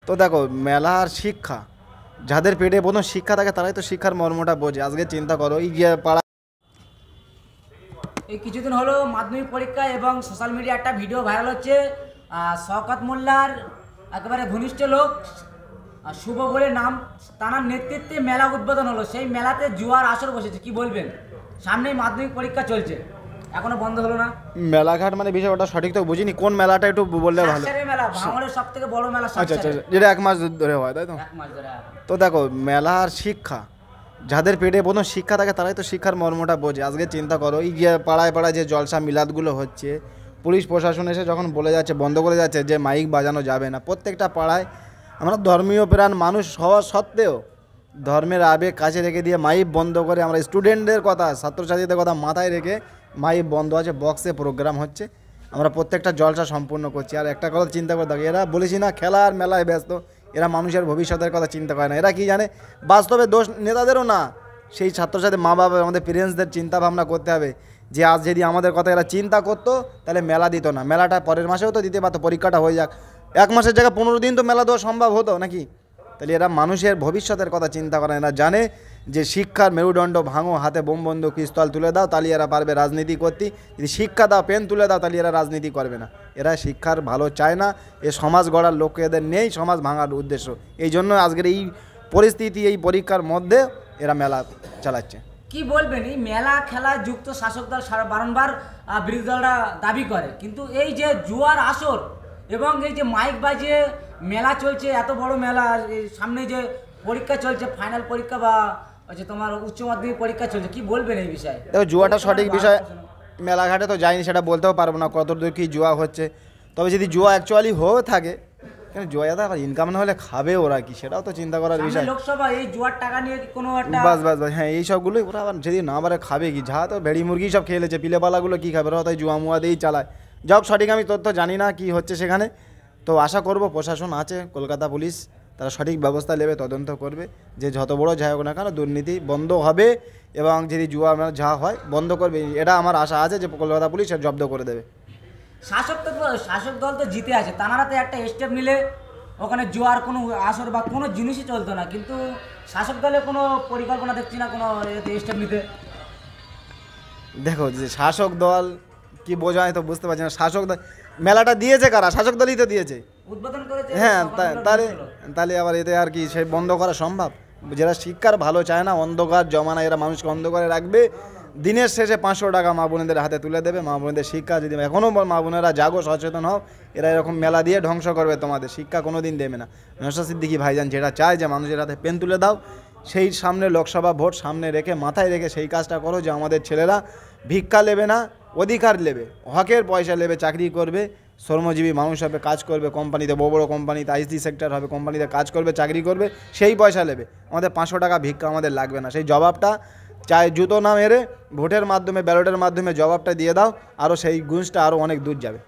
তো দেখো মেলার শিক্ষা যাদের পেটে প্রথম শিক্ষা থাকে তারাই তো শিক্ষার মর্মটা বোঝে। আজকে চিন্তা করো এই যে পাড়া এই কিছুদিন হলো মাধ্যমিক পরীক্ষা এবং সোশ্যাল মিডিয়া একটা ভিডিও ভাইরাল হচ্ছে। শওকত মোল্লার একেবারে ঘনিষ্ঠ লোক শুভ বলে নাম, তার নেতৃত্বে মেলা উদ্বোধন হলো। সেই মেলাতে জুয়ার আসর বসেছে, কি বলবেন? সামনেই মাধ্যমিক পরীক্ষা চলছে, এখনো বন্ধ হলো না। মেলাঘাট মানে বিষয় ওটা সঠিক তো বুঝিনি, কোন মেলাটা একটু বললে ভালো। মেলা ভাঙড়ের সব থেকে বড় মেলা। আচ্ছা আচ্ছা, যেটা 1 মাস ধরে হয় তাই তো? 1 মাস ধরে। তো দেখো মেলার শিক্ষা যাদের পেটে প্রথম শিক্ষা থাকে তারাই তো শিক্ষার মর্মটা বোঝে। আজকে চিন্তা করো এই যে পাড়ায় পাড়ায় যে জলসা মিলাদগুলো হচ্ছে, পুলিশ প্রশাসন এসে যখন বলে যাচ্ছে, বন্ধ করে যাচ্ছে যে মাইক বাজানো যাবে না, প্রত্যেকটা পাড়ায় আমরা ধর্মীয় প্রাণ মানুষ হওয়া সত্ত্বেও ধর্মের আবেগ কাছে রেখে দিয়ে মাইক বন্ধ করে আমরা স্টুডেন্টদের কথা, ছাত্রছাত্রীদের কথা মাথায় রেখে মাইক বন্ধ আছে, বক্সে প্রোগ্রাম হচ্ছে, আমরা প্রত্যেকটা জলসা সম্পূর্ণ করছি। আর একটা কথা চিন্তা করে থাকি, এরা বলেছি না খেলার মেলায় ব্যস্ত, এরা মানুষের ভবিষ্যতের কথা চিন্তা করে না। এরা কি জানে বাস্তবে দোষ নেতাদেরও না, সেই ছাত্রছাত্রী মা বাবা আমাদের পেরেন্টসদের চিন্তা ভাবনা করতে হবে যে আজ যদি আমাদের কথা এরা চিন্তা করতো তাহলে মেলা দিত না, মেলাটা পরের মাসেও তো দিতে পারতো, পরীক্ষাটা হয়ে যাক, 1 মাসের জায়গায় 15 দিন তো মেলা দেওয়া সম্ভব হতো নাকি? তাহলে এরা মানুষের ভবিষ্যতের কথা চিন্তা করে, এরা জানে যে শিক্ষার মেরুদণ্ড ভাঙো, হাতে বোম বন্দুক পিস্তল তুলে দাও তাহলে এরা পারবে রাজনীতি করতে, যদি শিক্ষা দাও পেন তুলে দাও তাহলে এরা রাজনীতি করবে না। এরা শিক্ষার ভালো চায় না, এ সমাজ গড়ার লক্ষ্য এদের নেই, সমাজ ভাঙার উদ্দেশ্য। এই জন্য আজকের এই পরিস্থিতি, এই পরীক্ষার মধ্যে এরা মেলা চালাচ্ছে। কি বলবেন, এই মেলা খেলায় যুক্ত শাসক দল বারংবার বিরোধী দলরা দাবি করে, কিন্তু এই যে জুয়ার আসর এবং এই যে মাইক বাজিয়ে মেলা চলছে, এত বড় মেলা, সামনে যে পরীক্ষা চলছে, ফাইনাল পরীক্ষা বা হচ্ছে তোমার উচ্চ মাধ্যমিক পরীক্ষা চলছে, কি বলবেন এই বিষয়ে? দেখো জুয়াটা সঠিক বিষয়, মেলাঘাটে তো যাইনি সেটা বলতেও পারবো না কতদূর কি জুয়া হচ্ছে। তবে যদি জুয়া অ্যাকচুয়ালি হয়ে থাকে, কেন জুয়াতে আবার ইনকাম না হলে খাবে ওরা কি, সেটাও তো চিন্তা করার বিষয়। লোকসভা এই জুয়ার টাকা নিয়ে কোনো একটা বাস বাস বাস, হ্যাঁ এই সবগুলোই ওরা আবার যদি না পারে খাবে কি, যা তো ভেড়ি মুরগি সব খেয়ে লেছে, পিলেপালাগুলো কী খাবে, ওরা তাই জুয়া মুয়া দিয়েই চালায়। যাক সঠিক আমি তথ্য জানি না কি হচ্ছে সেখানে, তো আশা করব প্রশাসন আছে, কলকাতা পুলিশ, তারা সঠিক ব্যবস্থা নেবে, তদন্ত করবে, যে যত বড় যাই হোক না কেন দুর্নীতি বন্ধ হবে এবং যদি জুয়া যা হয় বন্ধ করবে, এটা আমার আশা আছে যে কলকাতা পুলিশ জব্দ করে দেবে। শাসক দল তো জিতে আছে, তারা তো একটা স্টেপ নিলে ওখানে জুয়ার কোনো আসর বা কোনো জিনিসই চলতো না, কিন্তু শাসক দলের কোনো পরিকল্পনা দেখছি না কোনো স্টেপ নিতে। দেখো যে শাসক দল কি বোঝায় তো বুঝতে পারছি না, শাসক দল মেলাটা দিয়েছে কারা, শাসক দলই তো দিয়েছে, উদ্বোধন করেছে। হ্যাঁ তাহলে তাহলে আবার এতে আর কি সে বন্ধ করা সম্ভব? যারা শিক্ষার ভালো চায় না, অন্ধকার জমানা, এরা মানুষকে অন্ধকারে রাখবে, দিনের শেষে 500 টাকা মা বোনেদের হাতে তুলে দেবে। মা বোনেদের শিক্ষা যদি এখনও মা বোনেরা জাগো, সচেতন হও, এরা এরকম মেলা দিয়ে ধ্বংস করবে তোমাদের শিক্ষা, কোনো দিন দেবে না। নওশাদ সিদ্দিকী ভাইজান যেটা চায় যে মানুষের হাতে পেন তুলে দাও, সেই সামনে লোকসভা ভোট সামনে রেখে মাথায় রেখে সেই কাজটা করো যে আমাদের ছেলেরা ভিক্ষা নেবে না, অধিকার নেবে, হকের পয়সা নেবে, চাকরি করবে, শ্রমজীবী মানুষ হবে, কাজ করবে, কোম্পানিতে বড় বড় কোম্পানিতে আইটি সেক্টর হবে, কোম্পানিতে কাজ করবে, চাকরি করবে, সেই পয়সা নেবে। আমাদের 500 টাকা ভিক্ষা আমাদের লাগবে না। সেই জবাবটা চাই জুতো না মেরে ভোটের মাধ্যমে, ব্যালটের মাধ্যমে জবাবটা দিয়ে দাও, আরও সেই গুঞ্জটা আরও অনেক দূর যাবে।